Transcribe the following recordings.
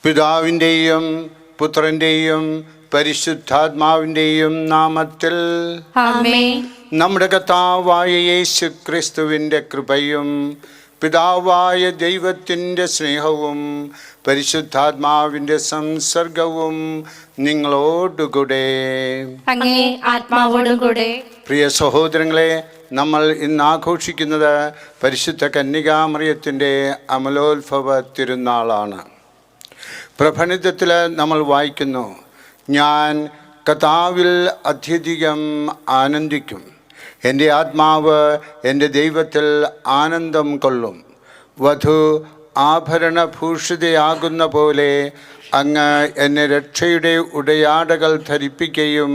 പിതാവിൻ്റെയും പുത്രൻ്റെയും പരിശുദ്ധാത്മാവിൻ്റെയും നാമത്തിൽ ആമേൻ. നമ്മുടെ കർത്താവായ യേശു ക്രിസ്തുവിൻ്റെ കൃപയും പിതാവായ ദൈവത്തിൻ്റെ സ്നേഹവും പരിശുദ്ധാത്മാവിൻ്റെ സംസർഗവും നിങ്ങളോടുകൂടെ അങ്ങേ ആത്മാവോടും കൂടെ. പ്രിയ സഹോദരങ്ങളെ, നമ്മൾ ഇന്ന് ആഘോഷിക്കുന്നത് പരിശുദ്ധ കന്യകാമറിയത്തിൻ്റെ അമലോത്ഭവ തിരുനാളാണ്. പ്രഭണിതത്തിൽ നമ്മൾ വായിക്കുന്നു, ഞാൻ കർത്താവിൽ അത്യധികം ആനന്ദിക്കും, എൻ്റെ ആത്മാവ് എൻ്റെ ദൈവത്തിൽ ആനന്ദം കൊള്ളും. വധു ആഭരണഭൂഷിതയാകുന്ന പോലെ അങ്ങ് എന്നെ രക്ഷയുടെ ഉടയാടകൾ ധരിപ്പിക്കുകയും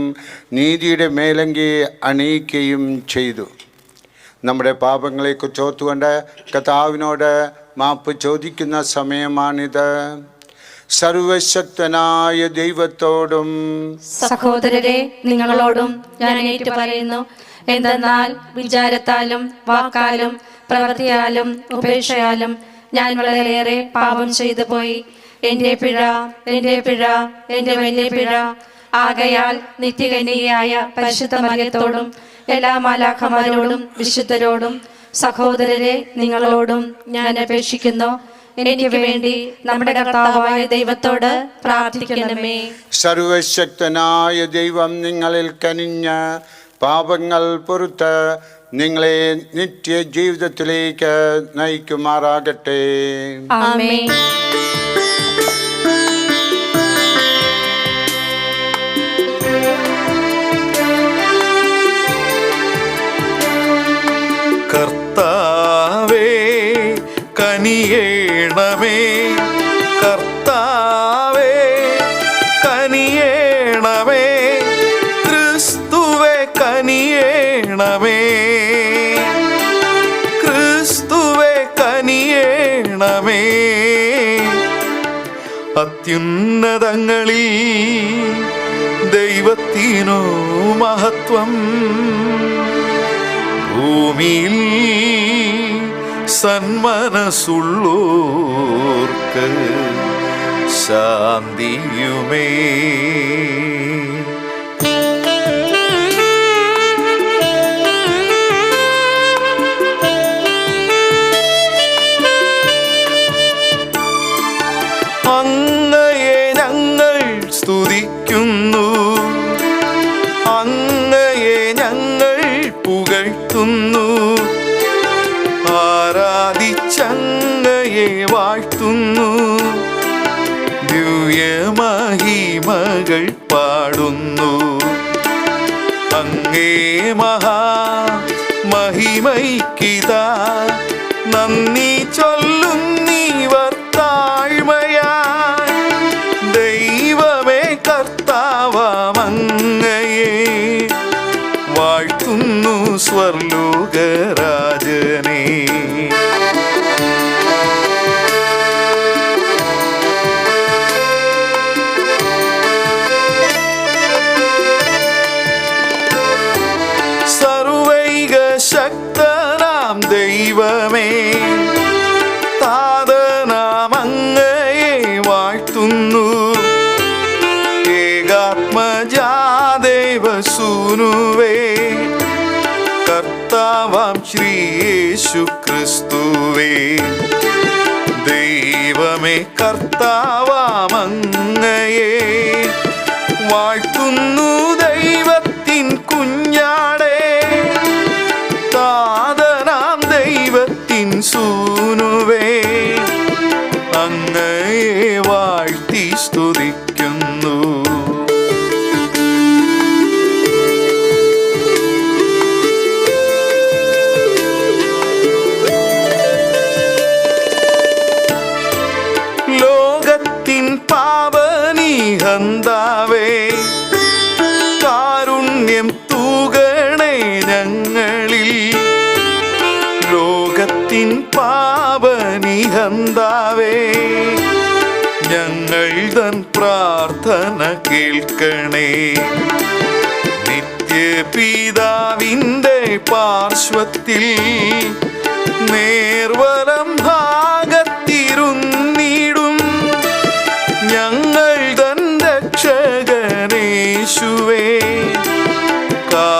നീതിയുടെ മേലങ്കി അണിയിക്കുകയും ചെയ്തു. നമ്മുടെ പാപങ്ങളെക്കുറിച്ച് ഓർത്തുകൊണ്ട് കർത്താവിനോട് മാപ്പ് ചോദിക്കുന്ന സമയമാണിത്. സർവശക്തനായ ദൈവത്തോടും സഹോദരരെ, നിങ്ങളോടും ഞാൻ ഏറ്റു പറയുന്നു. എന്തെന്നാൽ വിചാരത്താലും വാക്കാലും പ്രവൃത്തിയാലും ഉപേക്ഷയാലും ഞാൻ വളരെയേറെ പാപം ചെയ്തു പോയി. എൻ്റെ പിഴ, എൻ്റെ പിഴ, എൻ്റെ വലിയ പിഴ. ആകയാൽ നിത്യകന്യകയായ പരിശുദ്ധ മറിയത്തോടും എല്ലാ മാലാഖമാരോടും വിശുദ്ധരോടും സഹോദരരെ, നിങ്ങളോടും ഞാൻ അപേക്ഷിക്കുന്നു, എനിക്ക് വേണ്ടി നമ്മുടെ കർത്താവായ ദൈവത്തോട് പ്രാർത്ഥിക്കണമേ. സർവശക്തനായ ദൈവം നിങ്ങളിൽ കനിഞ്ഞ് പാപങ്ങൾ പൊറുത്ത് നിങ്ങളെ നിത്യജീവിതത്തിലേക്ക് നയിക്കുമാറാകട്ടെ. ആമേൻ. കർത്താവേ കനിയേണമേ, കർത്താവേ കനിയേണമേ, ക്രിസ്തുവേ കനിയേണമേ, ക്രിസ്തുവേ കനിയേണമേ. അത്യുന്നതങ്ങളിൽ ദൈവത്തിനു മഹത്വം, ഭൂമിയിൽ സന്മനസ്സുള്ളോർക്ക് ശാന്തിയുമേ. അങ്ങയെ ഞങ്ങൾ സ്തുതിക്കുന്നു, അങ്ങയെ ഞങ്ങൾ പുകഴ്ത്തുന്നു, ആരാധിച്ചങ്ങയെ വാഴ്ത്തുന്നു, ദിവ്യമഹിമകൾ പാടുന്നു. അങ്ങേ മഹാമഹിമയ്ക്കിതാ നന്ദി ചൊല്ലുന്നീവർ താഴ്മയായി. ദൈവമേ കർത്താവമങ്ങയെ വാഴ്ത്തുന്നു സ്വർലോകരാജനേ. സർവൈക ശക്തനാം ദൈവമേ, താതനാമങ്ങയെ വാഴ്ത്തുന്നു, ഏകാത്മജാദേവസൂനുവേ, കർത്താവാം ശ്രീയേശു ക്രിസ്തുവേ. ദൈവമേ കർത്താവാമങ്ങയെ വാഴ്ത്തുന്നു, ദൈവത്തിൻ കുഞ്ഞാടേ, താതനാം ദൈവത്തിൻ സൂനുവേ, അങ്ങയെ വാഴ്ത്തി സ്തുതിക്കുന്നു. ലോകത്തിൻ പാപനിഹന്താവേ, കാരുണ്യം തൂകണേ ഞങ്ങളിൽ. ലോകത്തിൻ പാപനിഹന്താവേ, ഞങ്ങൾ തൻ പ്രാർത്ഥന കേൾക്കണേ. നിത്യപിതാവിൻ്റെ പാർശ്വത്തിൽ നേർവലം ഭാഗത്തിരുന്നിടും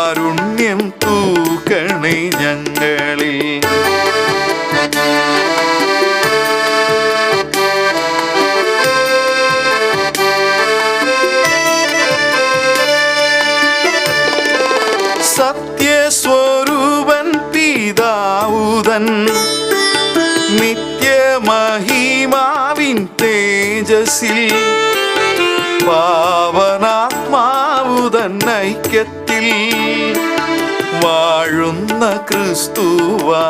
കാരുണ്യം തൂക്കണേ ഞങ്ങളിൽ. സത്യസ്വരൂപൻ പിതാവുതൻ നിത്യമഹിമാവിൻ തേജസ്സിൽ പാവനാത്മാവുതൻ ഐക്യത്തിൽ വാഴുന്ന ക്രിസ്തുവാമേശുവേ,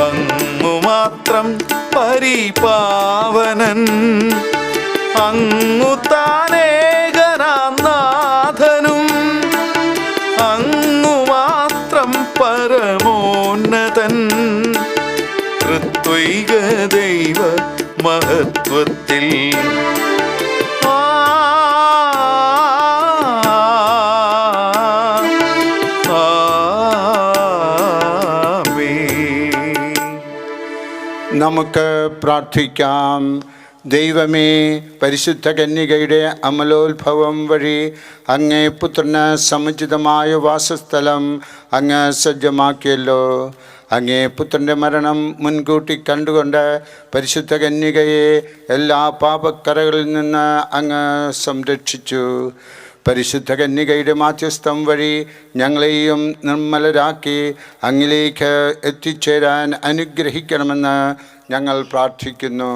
അങ്ങു മാത്രം പരിപാവനൻ, അങ്ങു താനേകനാം നാഥനും, അങ്ങു മാത്രം പരമോന്നതൻ. ത്രിത്വൈക ദൈവ മഹത്വത്തിൽ നമുക്ക് പ്രാർത്ഥിക്കാം. ദൈവമേ, പരിശുദ്ധ കന്യകയുടെ അമലോത്ഭവം വഴി അങ്ങേ പുത്രന് സമുചിതമായ വാസസ്ഥലം അങ്ങ് സജ്ജമാക്കിയല്ലോ. അങ്ങേ പുത്രൻ്റെ മരണം മുൻകൂട്ടി കണ്ടുകൊണ്ട് പരിശുദ്ധ കന്യകയെ എല്ലാ പാപക്കറകളിൽ നിന്ന് അങ്ങ് സംരക്ഷിച്ചു. പരിശുദ്ധ കന്യകയുടെ മാധ്യസ്ഥം വഴി ഞങ്ങളെയും നിർമ്മലരാക്കി അങ്ങിലേക്ക് എത്തിച്ചേരാൻ അനുഗ്രഹിക്കണമെന്ന് ഞങ്ങൾ പ്രാർത്ഥിക്കുന്നു.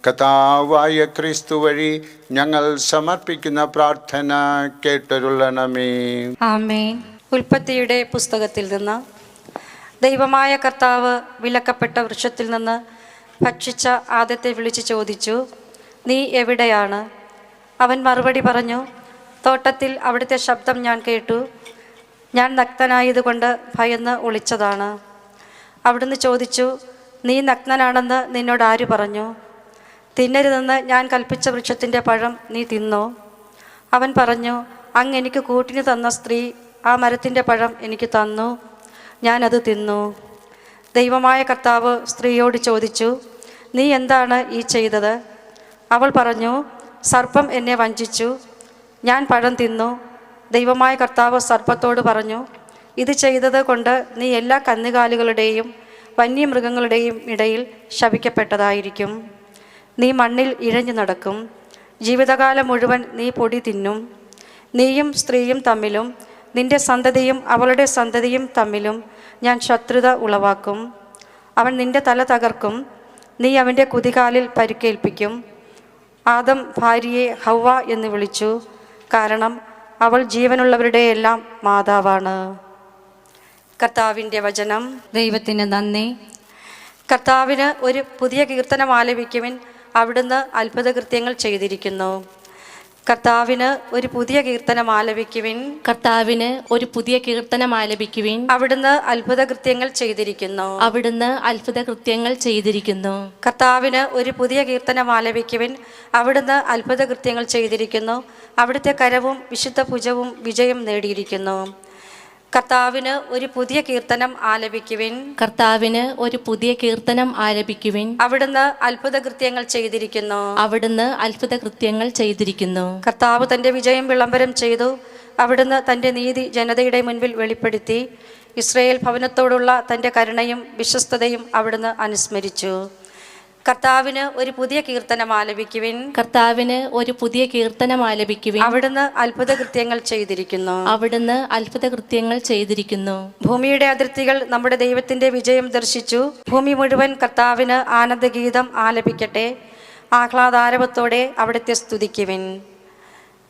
കർത്താവായ ക്രിസ്തു വഴി ഞങ്ങൾ സമർപ്പിക്കുന്ന പ്രാർത്ഥന കേട്ടരുളണമേ. ആമേൻ. ഉൽപ്പത്തിയുടെ പുസ്തകത്തിൽ നിന്ന്. ദൈവമായ കർത്താവ് വിലക്കപ്പെട്ട വൃക്ഷത്തിൽ നിന്ന് ഭക്ഷിച്ച ആദത്തെ വിളിച്ചു ചോദിച്ചു, നീ എവിടെയാണ്? അവൻ മറുപടി പറഞ്ഞു, തോട്ടത്തിൽ അവിടുത്തെ ശബ്ദം ഞാൻ കേട്ടു. ഞാൻ നഗ്നനായതുകൊണ്ട് ഭയന്ന് ഒളിച്ചതാണ്. അവിടുന്ന് ചോദിച്ചു, നീ നഗ്നനാണെന്ന് നിന്നോട് ആര് പറഞ്ഞു? തിന്നരുതെന്ന് ഞാൻ കൽപ്പിച്ച വൃക്ഷത്തിൻ്റെ പഴം നീ തിന്നോ? അവൻ പറഞ്ഞു, അങ്ങ് എനിക്ക് കൂട്ടിന് തന്ന സ്ത്രീ ആ മരത്തിൻ്റെ പഴം എനിക്ക് തന്നു, ഞാനത് തിന്നു. ദൈവമായ കർത്താവ് സ്ത്രീയോട് ചോദിച്ചു, നീ എന്താണ് ഈ ചെയ്തത്? അവൾ പറഞ്ഞു, സർപ്പം എന്നെ വഞ്ചിച്ചു, ഞാൻ പഴം തിന്നു. ദൈവമായ കർത്താവ് സർപ്പത്തോട് പറഞ്ഞു, ഇത് ചെയ്തത് കൊണ്ട് നീ എല്ലാ കന്നുകാലികളുടെയും വന്യമൃഗങ്ങളുടെയും ഇടയിൽ ശപിക്കപ്പെട്ടതായിരിക്കും. നീ മണ്ണിൽ ഇഴഞ്ഞു നടക്കും, ജീവിതകാലം മുഴുവൻ നീ പൊടി തിന്നും. നീയും സ്ത്രീയും തമ്മിലും നിന്റെ സന്തതിയും അവളുടെ സന്തതിയും തമ്മിലും ഞാൻ ശത്രുത ഉളവാക്കും. അവൻ നിന്റെ തല തകർക്കും, നീ അവൻ്റെ കുതികാലിൽ പരിക്കേൽപ്പിക്കും. ആദം ഭാര്യയെ ഹവ്വ എന്ന് വിളിച്ചു, കാരണം അവൾ ജീവനുള്ളവരുടെ എല്ലാം മാതാവാണ്. കർത്താവിൻ്റെ വചനം. ദൈവത്തിന് നന്ദി. കർത്താവിന് ഒരു പുതിയ കീർത്തനം ആലപിക്കുവിൻ, അവിടുന്ന് അത്ഭുത കൃത്യങ്ങൾ ചെയ്തിരിക്കുന്നു. കർത്താവിന് ഒരു പുതിയ കീർത്തനം ആലപിക്കുവിൻ, കർത്താവിന് ഒരു പുതിയ കീർത്തനം ആലപിക്കുവിൻ. അവിടുന്ന് അത്ഭുത കൃത്യങ്ങൾ ചെയ്തിരിക്കുന്നു. അവിടുന്ന് അത്ഭുത കൃത്യങ്ങൾ ചെയ്തിരിക്കുന്നു. കർത്താവിന് ഒരു പുതിയ കീർത്തനം ആലപിക്കുവിൻ, അവിടുന്ന് അത്ഭുത കൃത്യങ്ങൾ ചെയ്തിരിക്കുന്നു. അവിടുത്തെ കരവും വിശുദ്ധ ഭുജവും വിജയം നേടിയിരിക്കുന്നു. കർത്താവിന് ഒരു പുതിയ കീർത്തനം ആലപിക്കുവിൻ, കർത്താവിന് ഒരു പുതിയ കീർത്തനം ആലപിക്കുവിൻ. അവിടുന്ന് അത്ഭുത കൃത്യങ്ങൾ ചെയ്തിരിക്കുന്നു. അവിടുന്ന് അത്ഭുത കൃത്യങ്ങൾ ചെയ്തിരിക്കുന്നു. കർത്താവ് തൻ്റെ വിജയം വിളംബരം ചെയ്തു. അവിടുന്ന് തൻ്റെ നീതി ജനതയുടെ മുൻപിൽ വെളിപ്പെടുത്തി. ഇസ്രായേൽ ഭവനത്തോടുള്ള തൻ്റെ കരുണയും വിശ്വസ്തതയും അവിടുന്ന് അനുസ്മരിച്ചു. കർത്താവിന് ഒരു പുതിയ കീർത്തനം ആലപിക്കുവിൻ, കർത്താവിന് ഒരു പുതിയ കീർത്തനം ആലപിക്കുവിൻ. അവിടുന്ന് അത്ഭുത കൃത്യങ്ങൾ ചെയ്തിരിക്കുന്നു. അവിടുന്ന് അത്ഭുത കൃത്യങ്ങൾ ചെയ്തിരിക്കുന്നു. ഭൂമിയുടെ അതിർത്തികൾ നമ്മുടെ ദൈവത്തിൻ്റെ വിജയം ദർശിച്ചു. ഭൂമി മുഴുവൻ കർത്താവിന് ആനന്ദഗീതം ആലപിക്കട്ടെ. ആഹ്ലാദാരവത്തോടെ അവിടുത്തെ സ്തുതിക്കുവിൻ.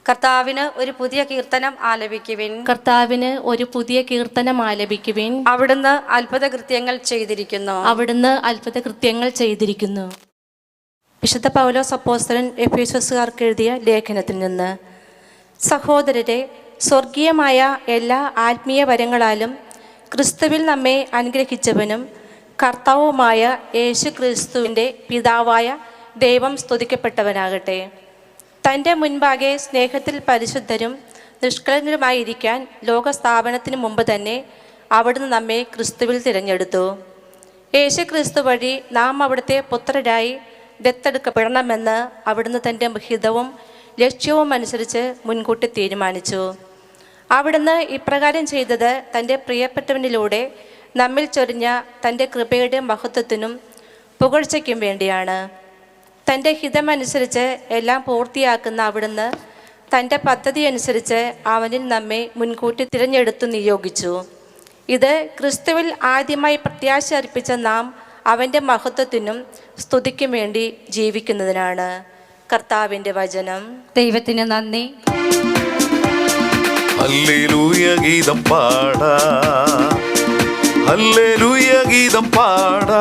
കർത്താവിന് ഒരു പുതിയ കീർത്തനം ആലപിക്കുവിൻ, കർത്താവിന് ഒരു പുതിയ കീർത്തനം ആലപിക്കുവിൻ. അവിടുന്ന് അത്ഭുത കൃത്യങ്ങൾ ചെയ്തിരിക്കുന്നു. അവിടുന്ന് അത്ഭുത കൃത്യങ്ങൾ ചെയ്തിരിക്കുന്നു. വിശുദ്ധ പൗലോസ് അപ്പോസ്തലൻ എഫേസ്യർക്കാർക്ക് എഴുതിയ ലേഖനത്തിൽ നിന്ന്. സഹോദരരെ, സ്വർഗീയമായ എല്ലാ ആത്മീയ വരങ്ങളാലും ക്രിസ്തുവിൽ നമ്മെ അനുഗ്രഹിച്ചവനും കർത്താവുമായ യേശു ക്രിസ്തുവിൻ്റെ പിതാവായ ദൈവം സ്തുതിക്കപ്പെട്ടവനാകട്ടെ. തൻ്റെ മുൻപാകെ സ്നേഹത്തിൽ പരിശുദ്ധരും നിഷ്കളങ്കരുമായിരിക്കാൻ ലോകസ്ഥാപനത്തിന് മുമ്പ് തന്നെ അവിടുന്ന് നമ്മെ ക്രിസ്തുവിൽ തിരഞ്ഞെടുത്തു. യേശു ക്രിസ്തു വഴി നാം അവിടുത്തെ പുത്രരായി ദത്തെടുക്കപ്പെടണമെന്ന് അവിടുന്ന് തൻ്റെ ഹിതവും ലക്ഷ്യവും അനുസരിച്ച് മുൻകൂട്ടി തീരുമാനിച്ചു. അവിടുന്ന് ഇപ്രകാരം ചെയ്തത് തൻ്റെ പ്രിയപ്പെട്ടവനിലൂടെ നമ്മിൽ ചൊരിഞ്ഞ തൻ്റെ കൃപയുടെ മഹത്വത്തിനും പുകഴ്ചയ്ക്കും വേണ്ടിയാണ്. തൻ്റെ ഹിതമനുസരിച്ച് എല്ലാം പൂർത്തിയാക്കുന്ന അവിടുന്ന് തൻ്റെ പദ്ധതി അനുസരിച്ച് അവനിൽ നമ്മെ മുൻകൂട്ടി തിരഞ്ഞെടുത്തു നിയോഗിച്ചു. ഇത് ക്രിസ്തുവിൽ ആദ്യമായി പ്രത്യാശ അർപ്പിച്ച നാം അവൻ്റെ മഹത്വത്തിനും സ്തുതിക്കും വേണ്ടി ജീവിക്കുന്നതിനാണ്. കർത്താവിൻ്റെ വചനം. ദൈവത്തിന് നന്ദി. ഹല്ലേലൂയ ഗീതം പാടാ, ഹല്ലേലൂയ ഗീതം പാടാ,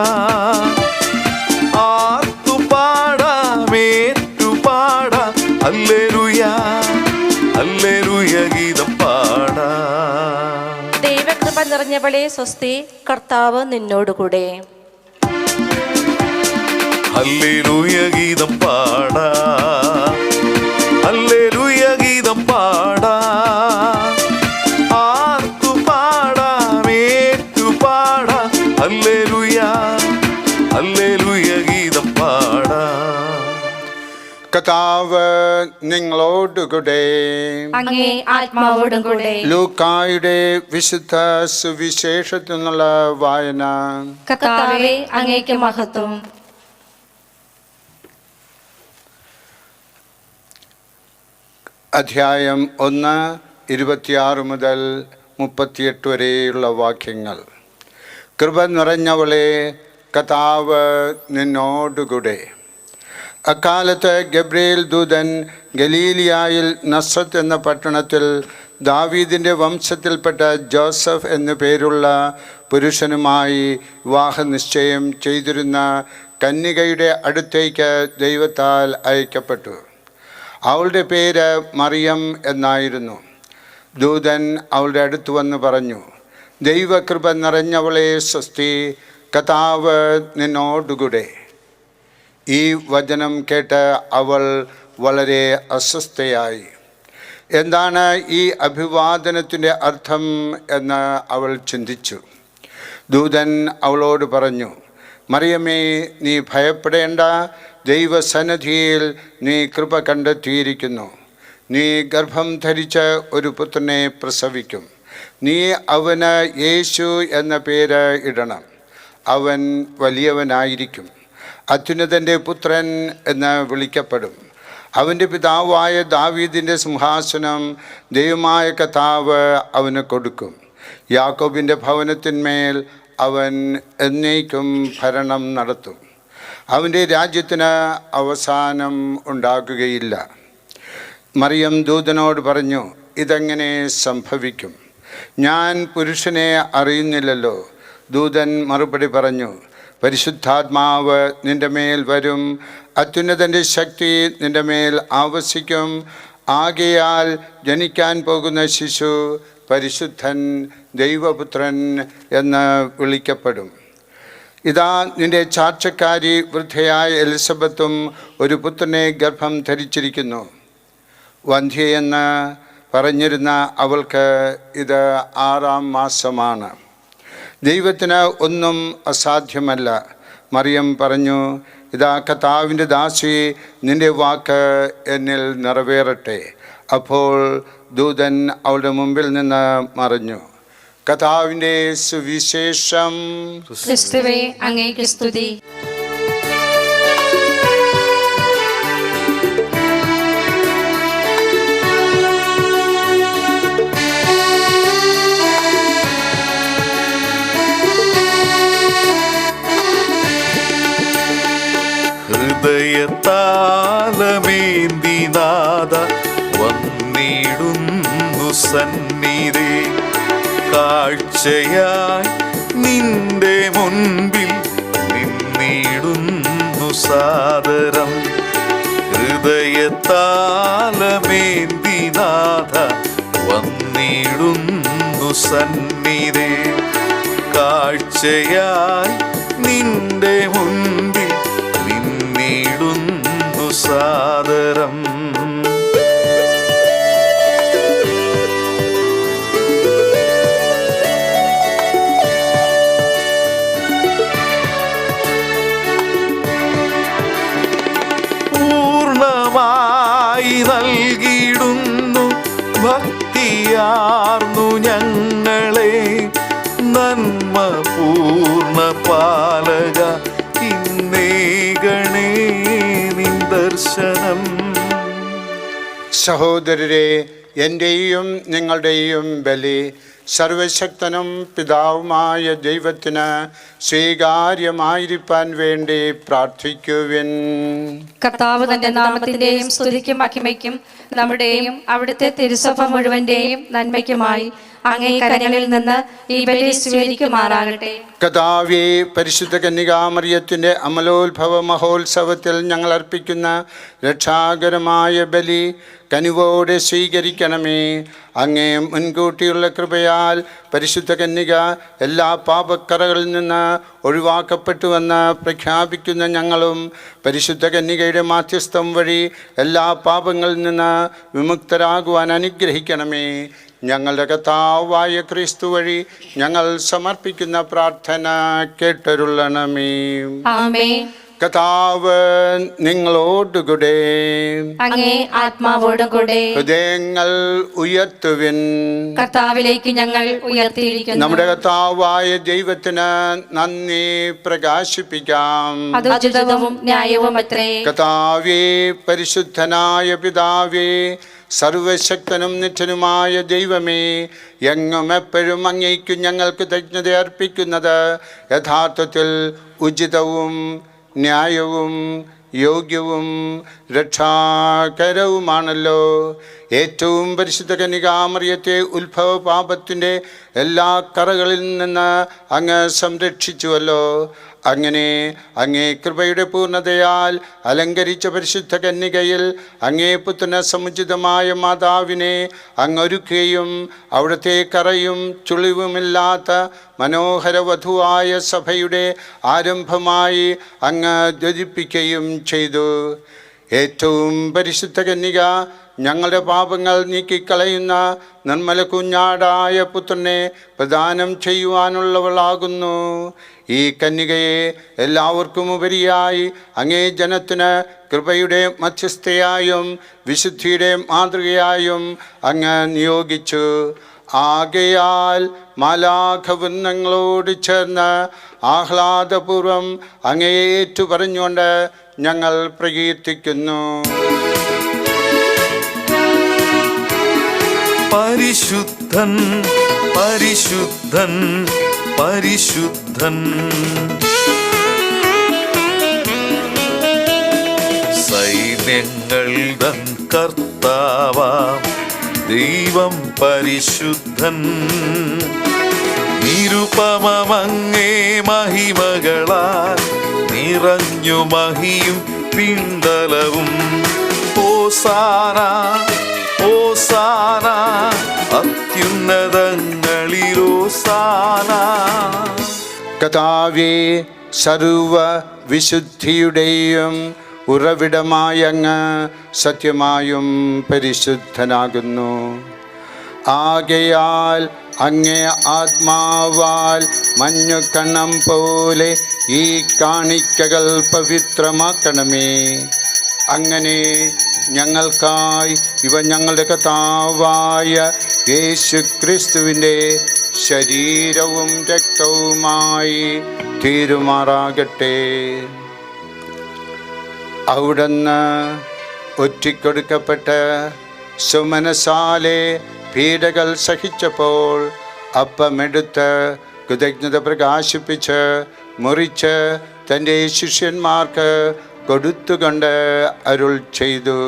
ആർത്തു പാടാം, ഏറ്റു പാടാം, ഹല്ലേലൂയ ഹല്ലേലൂയ ഗീതം പാടാ. ദൈവകൃപ നിറഞ്ഞവളെ സ്വസ്തി, കർത്താവ് നിന്നോടുകൂടെ. ഹല്ലേലൂയ ഗീതം പാടാ, ഹല്ലേലൂയ ഗീതം പാടാ, ആർത്തു പാടാം, ഏറ്റു പാടാം, ഹല്ലേലൂയ ഹല്ലേലൂയ ഗീതം പാടാ. കർത്താവ് നിങ്ങളോടുകൂടെ. അങ്ങേ ആത്മാവോടും കൂടെ. ലൂക്കായുടെ വിശുദ്ധ സുവിശേഷത്തിൽ നിന്നുള്ള വായന. കർത്താവേ, അങ്ങേക്ക് മഹത്വം. അധ്യായം 1 26 മുതൽ 38 വരെയുള്ള വാക്യങ്ങൾ. കൃപ നിറഞ്ഞവളെ, കർത്താവ് നിന്നോടുകൂടെ. അക്കാലത്ത് ഗബ്രിയേൽ ദൂതൻ ഗലീലിയായിൽ നസ്രത്ത് എന്ന പട്ടണത്തിൽ ദാവീദിൻ്റെ വംശത്തിൽപ്പെട്ട ജോസഫ് എന്നു പേരുള്ള പുരുഷനുമായി വിവാഹനിശ്ചയം ചെയ്തിരുന്ന കന്യകയുടെ അടുത്തേക്ക് ദൈവത്താൽ അയക്കപ്പെട്ടു. അവളുടെ പേര് മറിയം എന്നായിരുന്നു. ദൂതൻ അവളുടെ അടുത്ത് വന്ന് പറഞ്ഞു, ദൈവകൃപ നിറഞ്ഞവളെ സ്വസ്തി, കർത്താവ് നിന്നോടുകൂടെ. ഈ വചനം കേട്ട് അവൾ വളരെ അസ്വസ്ഥയായി. എന്താണ് ഈ അഭിവാദനത്തിൻ്റെ അർത്ഥം എന്ന് അവൾ ചിന്തിച്ചു. ദൂതൻ അവളോട് പറഞ്ഞു, മറിയമേ, നീ ഭയപ്പെടേണ്ട, ദൈവസന്നിധിയിൽ നീ കൃപ കണ്ടെത്തിയിരിക്കുന്നു. നീ ഗർഭം ധരിച്ച് ഒരു പുത്രനെ പ്രസവിക്കും. നീ അവന് യേശു എന്ന പേര് ഇടണം. അവൻ വലിയവനായിരിക്കും, അത്യുന്നതൻ്റെ പുത്രൻ എന്ന് വിളിക്കപ്പെടും. അവൻ്റെ പിതാവായ ദാവീദിൻ്റെ സിംഹാസനം ദൈവമായ കർത്താവ് അവന് കൊടുക്കും. യാക്കോബിൻ്റെ ഭവനത്തിന്മേൽ അവൻ എന്നേക്കും ഭരണം നടത്തും. അവൻ്റെ രാജ്യത്തിന് അവസാനം ഉണ്ടാകുകയില്ല. മറിയം ദൂതനോട് പറഞ്ഞു, ഇതെങ്ങനെ സംഭവിക്കും? ഞാൻ പുരുഷനെ അറിയുന്നില്ലല്ലോ. ദൂതൻ മറുപടി പറഞ്ഞു, പരിശുദ്ധാത്മാവ് നിൻ്റെ മേൽ വരും, അത്യുന്നതൻ്റെ ശക്തി നിൻ്റെ മേൽ ആവസിക്കും. ആകയാൽ ജനിക്കാൻ പോകുന്ന ശിശു പരിശുദ്ധൻ, ദൈവപുത്രൻ എന്ന് വിളിക്കപ്പെടും. ഇതാ, നിന്റെ ചാർച്ചക്കാരി വൃദ്ധയായ എലിസബത്തും ഒരു പുത്രനെ ഗർഭം ധരിച്ചിരിക്കുന്നു. വന്ധ്യയെന്ന് പറഞ്ഞിരുന്ന അവൾക്ക് ഇത് 6-ാം മാസമാണ്. ദൈവത്തിന് ഒന്നും അസാധ്യമല്ല. മറിയം പറഞ്ഞു, ഇതാ കർത്താവിൻ്റെ ദാസി, നിന്റെ വാക്ക് എന്നിൽ നിറവേറട്ടെ. അപ്പോൾ ദൂതൻ അവളുടെ മുമ്പിൽ നിന്ന് മറഞ്ഞു. കർത്താവിൻ്റെ സുവിശേഷം. ക്രിസ്തുവേ, അങ്ങേക്ക് സ്തുതി. ഹൃദയത്താലമേന്തി നാദ വന്നിടുന്നു സന്നിധി, കാഴ്ചയായി നിന്റെ മുൻപിൽ നിന്നിടുന്നു സാദരം. ഹൃദയത്താലമേന്തി നാദ വന്നിടുന്നു സന്നിധി, കാഴ്ചയായി നിന്റെ മുൻപിൽ നിന്നിടുന്നു സാദരം. പൂർണ്ണമായി നൽകിയിടുന്നു ഭക്തിയാ കാർന്നു ഞങ്ങളെ നന്മ പൂർണ്ണ പാലക ഇന്നേകണേ നിൻ ദർശനം. സഹോദരരെ, എൻ്റെയും നിങ്ങളുടെയും ബലി സർവശക്തനും പിതാവുമായ ദൈവത്തിന് സ്വീകാര്യമായിരിക്കാൻ വേണ്ടി പ്രാർത്ഥിക്കുവിൻ. കർത്താവ് തന്റെ നാമത്തിന്റെയും സ്തുതിക്കും മഹിമയ്ക്കും നമ്മുടെയും അവിടുത്തെ തിരുസഭ മുഴുവന്റെയും നന്മയ്ക്കുമായി അങ്ങേ കരങ്ങളിൽ നിന്ന് ഈ ബലി സ്വീകരിക്കുമാറാകട്ടെ. കർത്താവേ, പരിശുദ്ധ കന്യകാമറിയത്തിൻ്റെ അമലോത്ഭവ മഹോത്സവത്തിൽ ഞങ്ങൾ അർപ്പിക്കുന്ന രക്ഷാകരമായ ബലി കനിവോടെ സ്വീകരിക്കണമേ. അങ്ങേ മുൻകൂട്ടിയുള്ള കൃപയാൽ പരിശുദ്ധ കന്യക എല്ലാ പാപക്കറകളിൽ നിന്ന് ഒഴിവാക്കപ്പെട്ടുവെന്ന് പ്രഖ്യാപിക്കുന്ന ഞങ്ങളും പരിശുദ്ധ കന്യകയുടെ മാധ്യസ്ഥം വഴി എല്ലാ പാപങ്ങളിൽ നിന്ന് വിമുക്തരാകുവാൻ അനുഗ്രഹിക്കണമേ. ഞങ്ങളുടെ കർത്താവായ ക്രിസ്തു വഴി ഞങ്ങൾ സമർപ്പിക്കുന്ന പ്രാർത്ഥന കേട്ടരുളണമേ. ആമേൻ. കർത്താവ് നിങ്ങളോടുകൂടെ, അങ്ങേ ആത്മാവോടും കൂടെ ഹൃദയങ്ങൾ ഉയർത്തുവിൻ. കർത്താവിലേക്ക് ഞങ്ങൾ ഉയർത്തിയിരിക്കുന്നു. നമ്മുടെ കർത്താവായ ദൈവത്തിന് നന്ദി പ്രകാശിപ്പിക്കാം. അത് ഉചിതവും ന്യായവും അത്രേ. കർത്താവേ, പരിശുദ്ധനായ പിതാവേ, സർവശക്തനും നിത്യനുമായ ദൈവമേ, എങ്ങും എപ്പോഴും അങ്ങേക്കു ഞങ്ങൾ കൃതജ്ഞത അർപ്പിക്കുന്നത് യഥാർത്ഥത്തിൽ ഉചിതവും ന്യായവും യോഗ്യവും രക്ഷാകരവുമാണല്ലോ. ഏറ്റവും പരിശുദ്ധ കന്യകാമറിയത്തെ ഉത്ഭവ പാപത്തിൻ്റെ എല്ലാ കറകളിൽ നിന്ന് അങ്ങ് സംരക്ഷിച്ചുവല്ലോ. അങ്ങനെ അങ്ങേ കൃപയുടെ പൂർണ്ണതയാൽ അലങ്കരിച്ച പരിശുദ്ധ കന്യകയിൽ അങ്ങേ പുത്രന് സമുചിതമായ മാതാവിനെ അങ്ങൊരുക്കുകയും അവിടുത്തെ കറയും ചുളിവുമില്ലാത്ത മനോഹര വധുവായ സഭയുടെ ആരംഭമായി അങ്ങ് ധ്വജിപ്പിക്കുകയും ചെയ്തു. ഏറ്റവും പരിശുദ്ധ കന്യക ഞങ്ങളുടെ പാപങ്ങൾ നീക്കിക്കളയുന്ന നിർമ്മല കുഞ്ഞാടായ പുത്രനെ പ്രദാനം ചെയ്യുവാനുള്ളവളാകുന്നു. ഈ കന്യകയെ എല്ലാവർക്കും ഉപരിയായി അങ്ങേ ജനത്തിന് കൃപയുടെ മധ്യസ്ഥയായും വിശുദ്ധിയുടെ മാതൃകയായും അങ്ങ് നിയോഗിച്ചു. ആകയാൽ മാലാഖവൃന്ദങ്ങളോട് ചേർന്ന് ആഹ്ലാദപൂർവം അങ്ങയെ ഏറ്റുപറഞ്ഞുകൊണ്ട് ഞങ്ങൾ പ്രകീർത്തിക്കുന്നു. പരിശുദ്ധൻ പരിശുദ്ധൻ പരിശുദ്ധൻ, സൈന്യങ്ങൾ തൻ കർത്താവാം ദൈവം പരിശുദ്ധൻ. നിരുപമമങ്ങേ മഹിമകളാൽ നിറഞ്ഞു മഹിയും പിണ്ടലവും. ഹോസാന ഹോസാന അത്യുന്നതങ്ങളിൽ ഹോസാന. കർത്താവേ, സർവ വിശുദ്ധിയുടെയും ഉറവിടമായ അങ്ങ് സത്യമായും പരിശുദ്ധനാകുന്നു. ആകയാൽ അങ്ങേ ആത്മാവാൽ മഞ്ഞുകണം പോലെ ഈ കാണിക്കകൾ പവിത്രമാക്കണമേ. അങ്ങനെ ഞങ്ങൾക്കായി ഇവ ഞങ്ങളുടെ കർത്താവായ യേശു ക്രിസ്തുവിൻ്റെ ശരീരവും രക്തവുമായി തീരുമാറാകട്ടെ. അവിടുന്ന് ഒറ്റിക്കൊടുക്കപ്പെട്ട് സുമനസാലെ പീഡകൾ സഹിച്ചപ്പോൾ അപ്പമെടുത്ത് കൃതജ്ഞത പ്രകാശിപ്പിച്ച് മുറിച്ച് തൻ്റെ ശിഷ്യന്മാർക്ക് കൊടുത്തുകൊണ്ട് അരുൾ ചെയ്തു,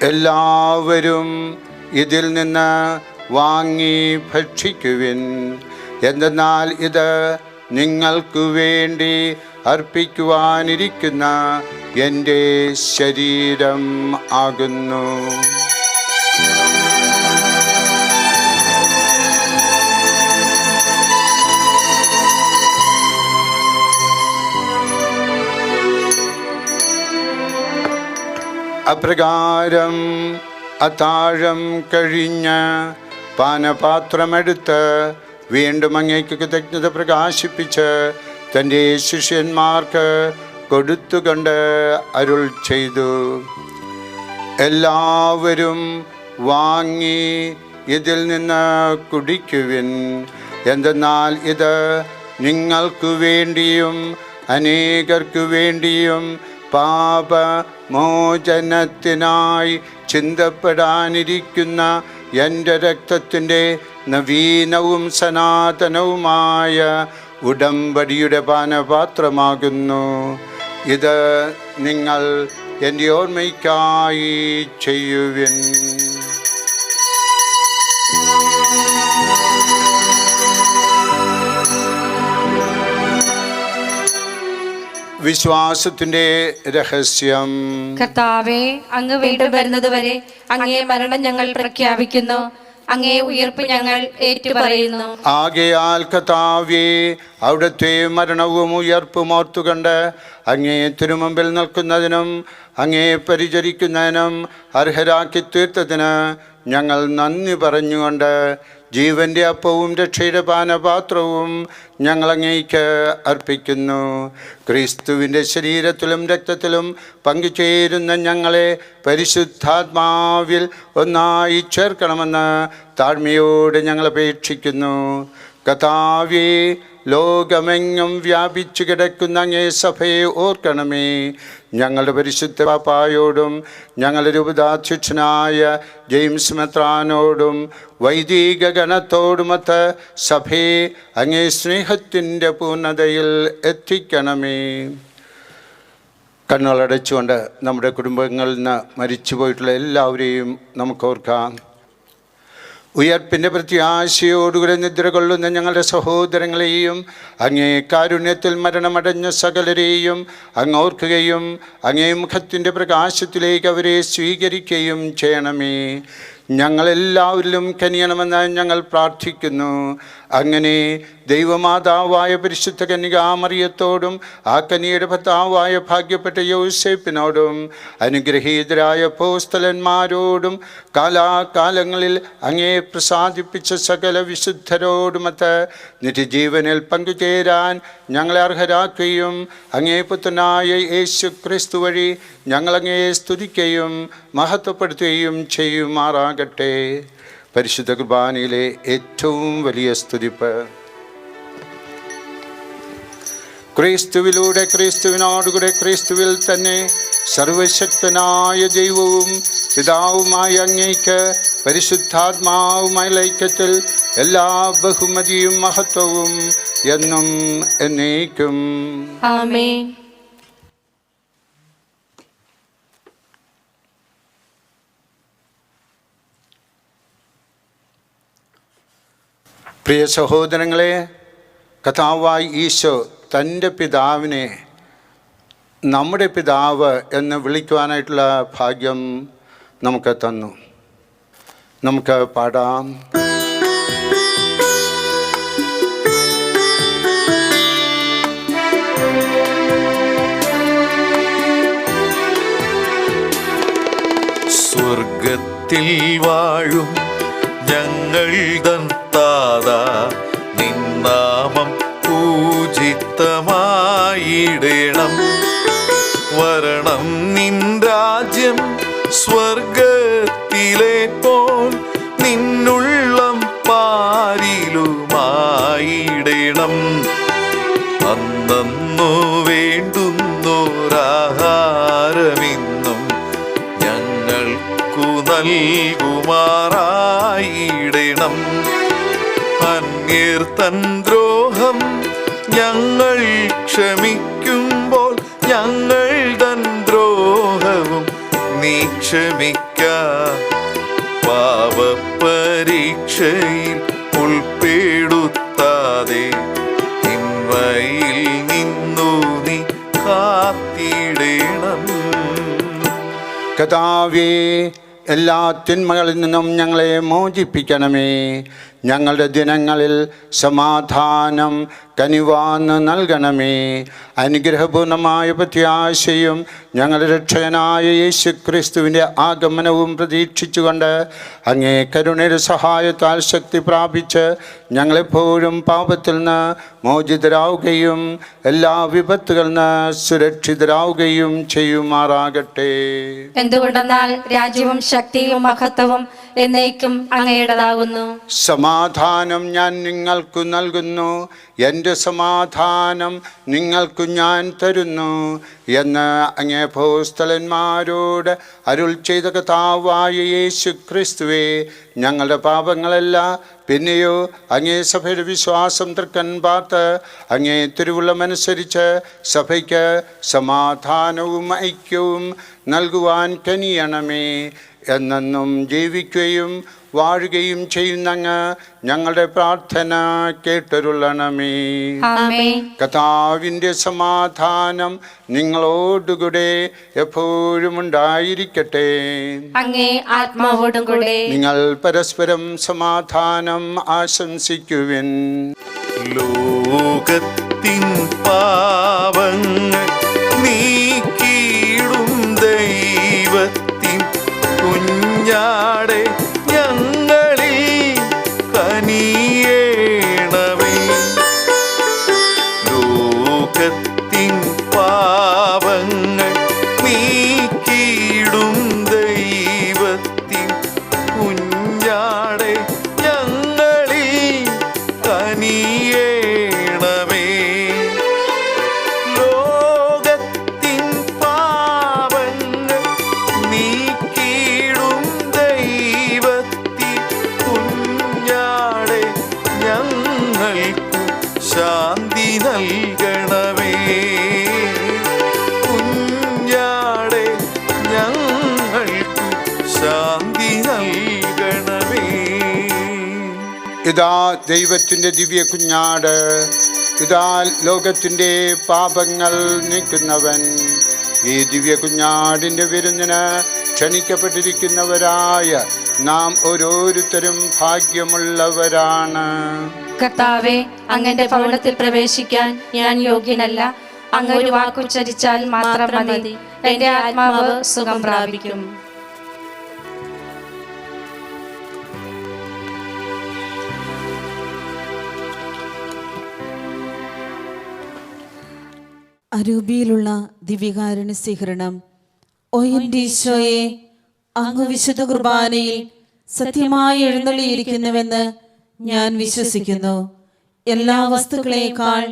എല്ലാവരും ഇതിൽ നിന്ന് വാങ്ങി ഭക്ഷിക്കുവിൻ. എന്തെന്നാൽ ഇത് നിങ്ങൾക്കു വേണ്ടി അർപ്പിക്കുവാനിരിക്കുന്ന എൻ്റെ ശരീരം ആകുന്നു. അപ്രകാരം അത്താഴം കഴിഞ്ഞ് പാനപാത്രമെടുത്ത് വീണ്ടും അങ്ങേക്ക് കൃതജ്ഞത പ്രകാശിപ്പിച്ച് തൻ്റെ ശിഷ്യന്മാർക്ക് കൊടുത്തുകൊണ്ട് അരുൾ ചെയ്തു, എല്ലാവരും വാങ്ങി ഇതിൽ നിന്ന് കുടിക്കുവിൻ. എന്തെന്നാൽ ഇത് നിങ്ങൾക്കു വേണ്ടിയും അനേകർക്കു വേണ്ടിയും പാപമോചനത്തിനായി ചിന്തപ്പെടാനിരിക്കുന്ന എൻ്റെ രക്തത്തിൻ്റെ നവീനവും സനാതനവുമായ ഉടമ്പടിയുടെ പാനപാത്രമാകുന്നു. ഇത് നിങ്ങൾ എൻ്റെ ഓർമ്മയ്ക്കായി ചെയ്യുവിൻ. വിശ്വാസത്തിന്റെ രഹസ്യം. കർത്താവേ, അങ്ങ് വീണ്ടും വരുന്നതുവരെ അങ്ങേ മരണം ഞങ്ങൾ പ്രഖ്യാപിക്കുന്നു, അങ്ങേ ഉയർപ്പ് ഞങ്ങൾ ഏറ്റുപറയുന്നു. ആകയാൽ കർത്താവേ, അവിടുത്തെ മരണവും ഉയർപ്പും ഓർത്തുകൊണ്ട് അങ്ങേ തിരുമുമ്പിൽ നിൽക്കുന്നതിനും അങ്ങേ പരിചരിക്കുന്നതിനും അർഹരാക്കി തീർത്തതിന് ഞങ്ങൾ നന്ദി പറഞ്ഞുകൊണ്ട് ജീവൻ്റെ അപ്പവും രക്ഷയുടെ പാനപാത്രവും ഞങ്ങൾ അങ്ങേക്ക് അർപ്പിക്കുന്നു. ക്രിസ്തുവിൻ്റെ ശരീരത്തിലും രക്തത്തിലും പങ്കുചേരുന്ന ഞങ്ങളെ പരിശുദ്ധാത്മാവിൽ ഒന്നായി ചേർക്കണമെന്ന് താഴ്മയോടെ ഞങ്ങൾ അപേക്ഷിക്കുന്നു. കർത്താവേ, ലോകമെങ്ങും വ്യാപിച്ചു കിടക്കുന്ന അങ്ങേ സഭയെ ഓർക്കണമേ. ഞങ്ങളുടെ പരിശുദ്ധ പാപ്പായോടും ഞങ്ങളുടെ രൂപതാധ്യക്ഷനായ ജെയിംസ് മെത്രാനോടും വൈദിക ഗണത്തോടുമൊത്ത് സഭയെ അങ്ങേ സ്നേഹത്തിൻ്റെ പൂർണ്ണതയിൽ എത്തിക്കണമേ. കണ്ണുകളടച്ചുകൊണ്ട് നമ്മുടെ കുടുംബങ്ങളിൽ നിന്ന് മരിച്ചുപോയിട്ടുള്ള എല്ലാവരെയും നമുക്കോർക്കാം. ഉയർപ്പിൻ്റെ പ്രത്യാശയോടുകൂടെ നിദ്ര കൊള്ളുന്ന ഞങ്ങളുടെ സഹോദരങ്ങളെയും അങ്ങേ കാരുണ്യത്തിൽ മരണമടഞ്ഞ സകലരെയും അങ്ങ് ഓർക്കുകയും അങ്ങേ മുഖത്തിൻ്റെ പ്രകാശത്തിലേക്ക് അവരെ സ്വീകരിക്കുകയും ചെയ്യണമേ. ഞങ്ങളെല്ലാവരിലും കനിയണമെന്ന് ഞങ്ങൾ പ്രാർത്ഥിക്കുന്നു. അങ്ങനെ ദൈവമാതാവായ പരിശുദ്ധ കന്യകാമറിയത്തോടും ആ കന്യയുടെ ഭർത്താവായ ഭാഗ്യപ്പെട്ട യോസേപ്പിനോടും അനുഗ്രഹീതരായ അപ്പോസ്തലന്മാരോടും കാലാകാലങ്ങളിൽ അങ്ങേ പ്രസാദിപ്പിച്ച സകല വിശുദ്ധരോടുമൊത്ത് നിത്യജീവനിൽ പങ്കുചേരാൻ ഞങ്ങളെ അർഹരാക്കുകയും അങ്ങേ പുത്രനായ യേശു ക്രിസ്തു വഴി ഞങ്ങളങ്ങേ സ്തുതിക്കുകയും മഹത്വപ്പെടുത്തുകയും ചെയ്യുമാറാകട്ടെ. പരിശുദ്ധ കുർബാനയിലെ ഏറ്റവും വലിയ സ്തുതിപ്പ്. ക്രിസ്തുവിലൂടെ, ക്രിസ്തുവിനോടുകൂടെ, ക്രിസ്തുവിൽ തന്നെ സർവശക്തനായ ദൈവവും പിതാവുമായ അങ്ങേക്ക് പരിശുദ്ധാത്മാവുമായ ഐക്യത്തിൽ എല്ലാ ബഹുമതിയും മഹത്വവും എന്നും എന്നേക്കും ആമേൻ. പ്രിയ സഹോദരങ്ങളെ, കർത്താവായ ഈശോ തൻ്റെ പിതാവിനെ നമ്മുടെ പിതാവ് എന്ന് വിളിക്കുവാനായിട്ടുള്ള ഭാഗ്യം നമുക്ക് തന്നു. നമുക്ക് പാടാം. സ്വർഗത്തിൽ വാഴും ഞങ്ങൾ തൻ താതാ, നിന്നാമം പൂജിതമായിടണം. വരണം നിൻ രാജ്യം സ്വർഗത്തിലെ പോൽ നിന്നുള്ളം പാരിലുമായിടണം. അന്നു വേണ്ടുന്നോരാഹാരമിന്നും ഞങ്ങൾക്കു നൽകുമാറായിടണം. അന്യർ തൻ ദ്രോഹം ഞങ്ങൾ ക്ഷമിക്കുമ്പോൾ ഞങ്ങൾ തൻ ദ്രോഹവും നീ ക്ഷമിക്ക. പാപപരീക്ഷയിൽ ഉൾപ്പെടുത്താതെ തിന്മയിൽ നിന്നു നീ കാത്തിടണം. കർത്താവേ, എല്ലാ തിന്മകളിൽ നിന്നും ഞങ്ങളെ മോചിപ്പിക്കണമേ. ഞങ്ങളുടെ ദിനങ്ങളിൽ സമാധാനം കനിവാന്ന് നൽകണമേ. അനുഗ്രഹപൂർണമായ പ്രത്യാശയും ഞങ്ങളുടെ രക്ഷകനായ യേശു ക്രിസ്തുവിൻ്റെ ആഗമനവും പ്രതീക്ഷിച്ചുകൊണ്ട് അങ്ങേ കരുണയുടെ സഹായത്താൽ ശക്തി പ്രാപിച്ച് ഞങ്ങളെപ്പോഴും പാപത്തിൽ നിന്ന് മോചിതരാവുകയും എല്ലാ വിപത്തുകളിൽ നിന്ന് സുരക്ഷിതരാവുകയും ചെയ്യുമാറാകട്ടെ. എന്തുകൊണ്ടെന്നാൽ രാജ്യവും ശക്തിയും മഹത്വവും എന്നേക്കും അങ്ങയുടേതാകുന്നു. സമാധാനം ഞാൻ നിങ്ങൾക്ക് നൽകുന്നു, എൻ്റെ സമാധാനം നിങ്ങൾക്ക് ഞാൻ തരുന്നു എന്ന് അങ്ങേ അപ്പോസ്തലന്മാരോട് അരുൾ ചെയ്ത കർത്താവായ യേശു ക്രിസ്തുവേ, ഞങ്ങളുടെ പാപങ്ങളല്ല പിന്നെയോ അങ്ങേ സഭയുടെ വിശ്വാസം തൃക്കൻ പാർത്ത് അങ്ങേ തിരുവുള്ളമനുസരിച്ച് സഭയ്ക്ക് സമാധാനവും ഐക്യവും നൽകുവാൻ കനിയണമേ. എന്നെന്നും ജീവിക്കുകയും വാഴുകയും ചെയ്യുന്നങ്ങ് ഞങ്ങളുടെ പ്രാർത്ഥന കേട്ടരുളണമേ. കർത്താവിൻ്റെ സമാധാനം നിങ്ങളോടുകൂടെ എപ്പോഴും ഉണ്ടായിരിക്കട്ടെ. അങ്ങേ ആത്മാവോടും കൂടെ. നിങ്ങൾ പരസ്പരം സമാധാനം ആശംസിക്കുവിൻ. ലോകത്തിൻ പാപങ്ങൾ നീക്കിയിടും ദൈവത്തിൻ കുഞ്ഞാടെ ഞങ്ങളിൽ കനിയേണമേ. ലോകത്തിൻ പാപങ്ങൾ നീക്കിയിടും ദൈവത്തിൻ കുഞ്ഞാടെ ഞങ്ങളിൽ കനിയേണമേ. ലോകത്തിൻ പാപങ്ങൾ നീക്കിയിടും ദൈവത്തിൻ കുഞ്ഞാടെ ഞങ്ങൾക്കു ശാന്തി നൽകണമേ. കുഞ്ഞാടെ ഞങ്ങൾക്കു ശാന്തി നൽകണമേ. ഇതാ ദൈവത്തിൻ്റെ ദിവ്യ കുഞ്ഞാട്, ഇതാ ലോകത്തിൻ്റെ പാപങ്ങൾ നീക്കുന്നവൻ. ഈ ദിവ്യ കുഞ്ഞാടിൻ്റെ വിരുന്നിന് ക്ഷണിക്കപ്പെട്ടിരിക്കുന്നവരായ നാം ഓരോരുത്തരും ഭാഗ്യമുള്ളവരാണ്. കർത്താവെ, അങ്ങന്റെ ഭവനത്തിൽ പ്രവേശിക്കാൻ ഞാൻ യോഗ്യനല്ല. അങ്ങ് ഒരു വാക്കുച്ചരിച്ചാൽ മാത്രം മതി, എന്റെ ആത്മാവ് സുഖം പ്രാപിക്കും. അരൂപിയിലുള്ള ദിവ്യകാരുണ്യ സ്വീകരണം. ഓ എൻ്റെ ഈശോയെ, അങ്ങ് വിശുദ്ധ കുർബാനയിൽ സത്യമായി എഴുന്നള്ളിയിരിക്കുന്നുവെന്ന് ഞാൻ വിശ്വസിക്കുന്നു. എല്ലാ വസ്തുക്കളേക്കാൾ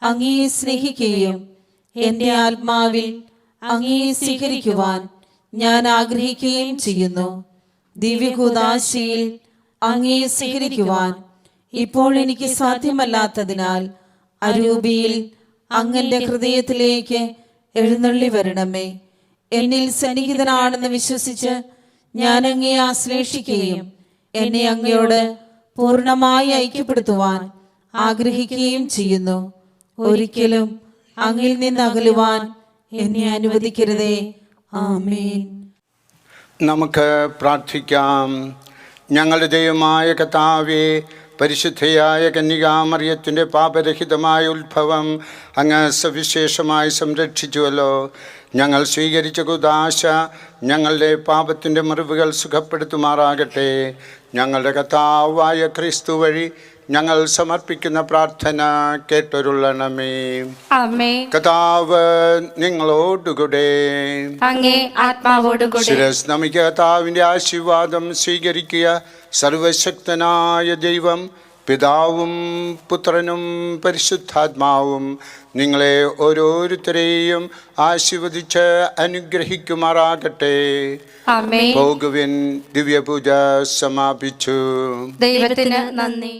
അങ്ങയെ സ്നേഹിക്കുകയും എൻ്റെ ആത്മാവിൽ അങ്ങയെ സ്വീകരിക്കുവാൻ ഞാൻ ആഗ്രഹിക്കുകയും ചെയ്യുന്നു. ദിവ്യകൂദാശയിൽ അങ്ങയെ സ്വീകരിക്കുവാൻ ഇപ്പോൾ എനിക്ക് സാധ്യമല്ലാത്തതിനാൽ അരൂപിയിൽ അങ്ങന്റെ ഹൃദയത്തിലേക്ക് എഴുന്നള്ളി വരണമേ. എന്നിൽ സന്നിഹിതനാണെന്ന് വിശ്വസിച്ച് ഞാൻ അങ്ങയെ ആശ്ലേഷിക്കുകയും എന്നെ അങ്ങയോട് പൂർണ്ണമായി ഐക്യപ്പെടുത്തുവാൻ ആഗ്രഹിക്കുകയും ചെയ്യുന്നു. ഒരിക്കലും അങ്ങിൽ നിന്ന് അകലുവാൻ എന്നെ അനുവദിക്കരുതേ. ആമേൻ. നമുക്ക് പ്രാർത്ഥിക്കാം. ഞങ്ങളുടെ ദൈവമായ കർത്താവേ, പരിശുദ്ധയായ കന്യകാമറിയത്തിൻ്റെ പാപരഹിതമായ ഉത്ഭവം അങ്ങ് സവിശേഷമായി സംരക്ഷിച്ചുവല്ലോ. ഞങ്ങൾ സ്വീകരിച്ച കൂദാശ ഞങ്ങളുടെ പാപത്തിൻ്റെ മുറിവുകൾ സുഖപ്പെടുത്തുമാറാകട്ടെ. ഞങ്ങളുടെ കർത്താവായ ക്രിസ്തു വഴി ഞങ്ങൾ സമർപ്പിക്കുന്ന പ്രാർത്ഥന കേട്ടരുളണമേ. കർത്താവ് നിങ്ങളോടുകൂടെ. അങ്ങേ ആത്മാവോടുകൂടെ. ശിരസ് നമിക്കുക. കർത്താവിൻ്റെ ആശീർവാദം സ്വീകരിക്കുക. സർവശക്തനായ ദൈവം പിതാവും പുത്രനും പരിശുദ്ധാത്മാവും നിങ്ങളെ ഓരോരുത്തരെയും ആശീർവദിച്ച് അനുഗ്രഹിക്കുമാറാകട്ടെ. പോകുവിൻ. ദിവ്യപൂജ സമാപിച്ചു. ദൈവത്തിന് നന്ദി.